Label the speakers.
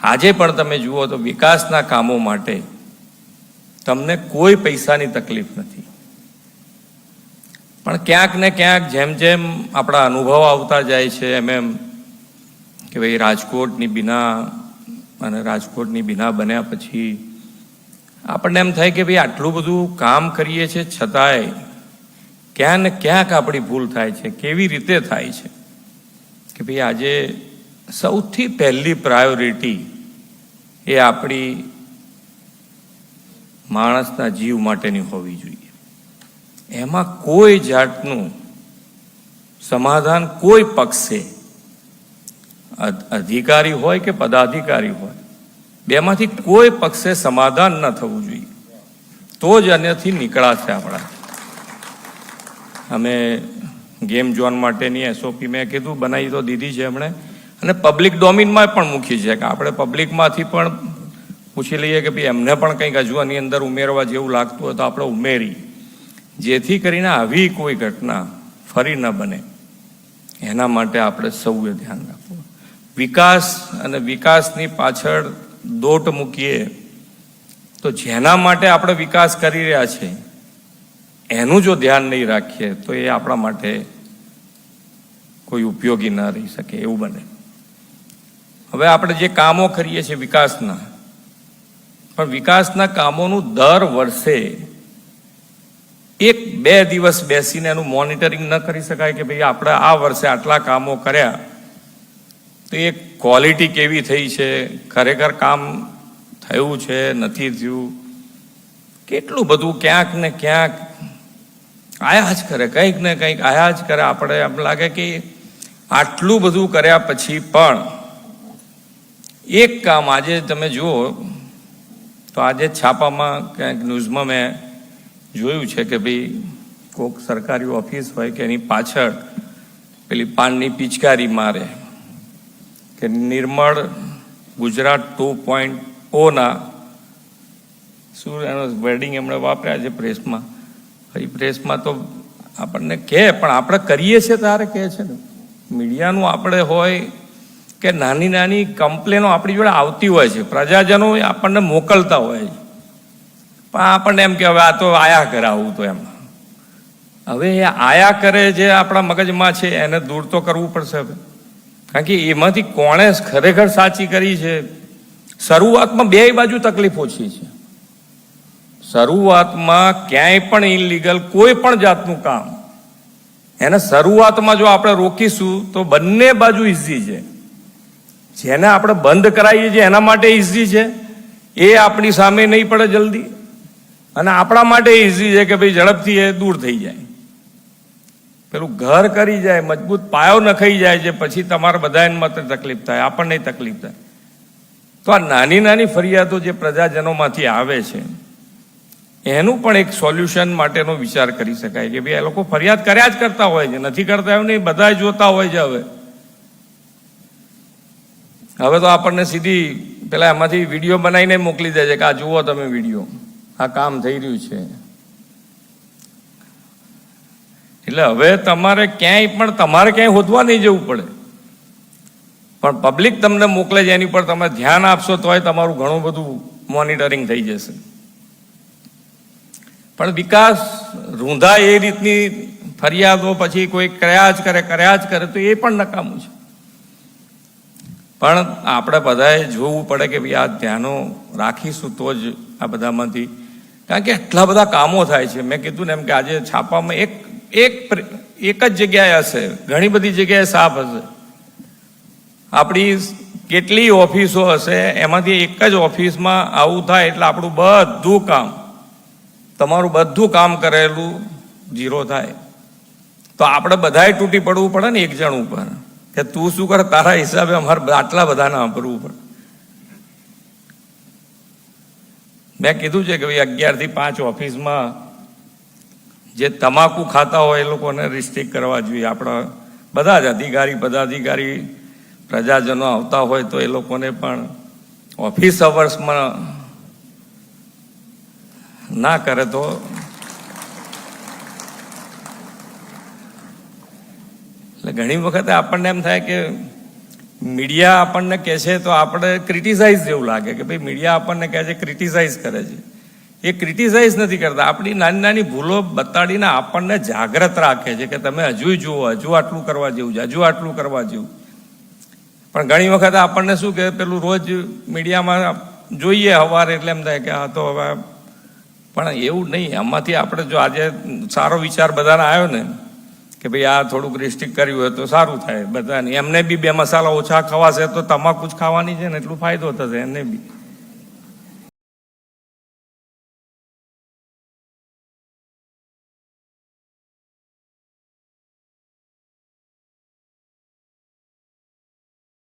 Speaker 1: આજે પણ તમે જુઓ તો વિકાસના કામો માટે તમને કોઈ પૈસાની તકલીફ નથી, પણ ક્યાંક ને ક્યાંક જેમ જેમ આપણા અનુભવ આવતા જાય છે એમ કે ભાઈ રાજકોટની બીના બન્યા પછી આપણને એમ થાય કે ભાઈ આટલું બધું કામ કરીએ છીએ છતાંય ક્યાંક ને ક્યાંક આપણી ભૂલ થાય છે. કેવી રીતે થાય છે કે ભાઈ આજે સૌથી પહેલી પ્રાયોરિટી એ આપણી માણસના જીવ માટેની હોવી જોઈએ. એમાં કોઈ જાતનું સમાધાન કોઈ પક્ષે, અધિકારી હોય કે પદાધિકારી હોય, બેમાંથી કોઈ પક્ષે સમાધાન ન થવું જોઈએ, તો જ આનાથી નીકળાશે. અમે ગેમ ઝોન માટેની SOP મેં કીધું બનાવી તો દીધી છે એમણે, અને પબ્લિક ડોમિનમાં પણ મૂકી છે કે આપણે પબ્લિકમાંથી પણ પૂછી લઈએ કે ભાઈ એમને પણ કંઈક હજુ આની અંદર ઉમેરવા જેવું લાગતું હોય તો આપણે ઉમેરી, જેથી કરીને આવી કોઈ ઘટના ફરી ન બને એના માટે આપણે સૌએ ધ્યાન રાખવું. વિકાસ અને વિકાસની પાછળ દોટ મૂકીએ તો જેના માટે આપણે વિકાસ કરી રહ્યા છે એનું જો ધ્યાન નહીં રાખીએ તો એ આપણા માટે કોઈ ઉપયોગી ન રહી શકે એવું બને. હવે આપણે જે કામો કરીએ છીએ વિકાસના, પણ વિકાસના કામોનું દર વર્ષે 1-2 દિવસ બેસીને એનું મોનિટરિંગ ન કરી શકાય કે ભાઈ આપણે આ વર્ષે આટલા કામો કર્યા તો એ ક્વોલિટી કેવી થઈ છે, ખરેખર કામ થયું છે નથી થયું, કેટલું બધું ક્યાંક ને ક્યાંક આયા જ કરે, કંઈક ને કંઈક આયા જ કરે. આપણે એમ લાગે કે આટલું બધું કર્યા પછી પણ એક કામ આજે તમે જુઓ તો આજે છાપામાં ક્યાંક ન્યૂઝમાં મેં જોયું છે કે ભાઈ કોઈક સરકારી ઓફિસ હોય કે એની પાછળ પેલી પાનની પિચકારી મારે કે નિર્મળ ગુજરાત 2.0 શું એનો વર્ડિંગ એમણે વાપર્યા છે પ્રેસમાં. એ પ્રેસમાં તો આપણને કહે પણ આપણે કરીએ છીએ તારે કહે છે ને. મીડિયાનું આપણે હોય કે નાની નાની કમ્પ્લેનો આપણી જોડે આવતી હોય છે, પ્રજાજનો આપણને મોકલતા હોય છે, પણ આપણને એમ કે હવે આ તો આયા કરે આવું, તો એમ હવે એ આયા કરે જે આપણા મગજમાં છે એને દૂર તો કરવું પડશે હવે, કારણ કે એમાંથી કોણે ખરેખર સાચી કરી છે. શરૂઆતમાં બે બાજુ તકલીફ ઓછી છે. શરૂઆતમાં ક્યાંય પણ ઇનલીગલ કોઈ પણ જાતનું કામ એને શરૂઆતમાં જો આપણે રોકીશું તો બંને બાજુ ઇઝી છે. જેને આપણે બંધ કરાવીએ છીએ એના માટે ઇઝી છે, એ આપણી સામે નહીં પડે જલ્દી, અને આપણા માટે ઇઝી છે કે ભાઈ ઝડપથી એ દૂર થઈ જાય. પેલું ઘર કરી જાય, મજબૂત પાયો નખાઈ જાય છે, પછી તમારા બધાને માટે તકલીફ થાય, આપણને તકલીફ થાય. તો આ નાની નાની ફરિયાદો જે પ્રજાજનોમાંથી આવે છે એનું પણ એક સોલ્યુશન માટેનો વિચાર કરી શકાય કે ભાઈ એ લોકો ફરિયાદ કર્યા જ કરતા હોય છે, નથી કરતા એવું નહીં, બધા જોતા હોય છે. હવે તો આપણને સીધી પેલા એમાંથી વિડીયો બનાવીને મોકલી દે છે કે આ જુઓ તમે વિડીયો, આ કામ થઈ રહ્યું છે. એટલે હવે તમારે ક્યાંય હોદવા નહીં જવું પડે, પણ પબ્લિક તમને મોકલે છે એની પર તમે ધ્યાન આપશો તોય તમારું ઘણું બધું મોનિટરિંગ થઈ જશે. પણ વિકાસ રૂંધા એ રીતની ફરિયાદો પછી કોઈ કર્યા જ કરે તો એ પણ નકામું છે. પણ આપણે બધાએ જોવું પડે કે ભાઈ આ ધ્યાનો રાખીશું તો જ આ બધામાંથી, કારણ કે એટલા બધા કામો થાય છે. મેં કીધું ને એમ કે આજે છાપામાં એક જ જગ્યાએ હશે, ઘણી બધી જગ્યાએ સાફ હશે. આપણી કેટલી ઓફિસો હશે, એમાંથી એક જ ઓફિસમાં આવું થાય એટલે આપણું બધું કામ, તમારું બધું કામ કરેલું ઝીરો થાય. તો આપણે બધાએ તૂટી પડવું પડે ને એક જણ ઉપર કે તું શું કરે, તારા હિસાબે અમારે આટલા બધાને વાપરવું પડે. મેં કીધું છે કે ભાઈ 11 થી 5 ઓફિસમાં જે તમાકુ ખાતા હોય એ લોકોને રિસ્ટ્રિક્ટ કરવા જોઈએ. આપણા બધા જ પદાધિકારી પ્રજાજનો આવતા હોય તો એ લોકોને પણ ઓફિસ અવર્સમાં ના કરે તો એટલે ઘણી વખતે આપણને એમ થાય કે મીડિયા આપણને કહે છે તો આપણે ક્રિટિસાઇઝ જેવું લાગે કે ભાઈ મીડિયા આપણને કહે છે, ક્રિટિસાઇઝ કરે છે. એ ક્રિટિસાઇઝ નથી કરતા, આપણી નાની નાની ભૂલો બતાડીને આપણને જાગ્રત રાખે છે કે તમે હજુ જુઓ, હજુ આટલું કરવા જેવું છે, હજુ આટલું કરવા જેવું. પણ ઘણી વખત આપણને શું કે પેલું રોજ મીડિયામાં જોઈએ સવારે એટલે એમ થાય કે આ તો હવે, પણ એવું નહીં. આમાંથી આપણે જો આજે સારો વિચાર બધાને આવ્યો ને કે ભાઈ આ થોડુંક રિસ્ટ્રિક્ટ કર્યું હોય તો સારું થાય બધાને. એમને બી 2 મસાલા ઓછા ખવાશે તો તમાકુ જ ખાવાની છે ને એટલું ફાયદો થશે એમને બી.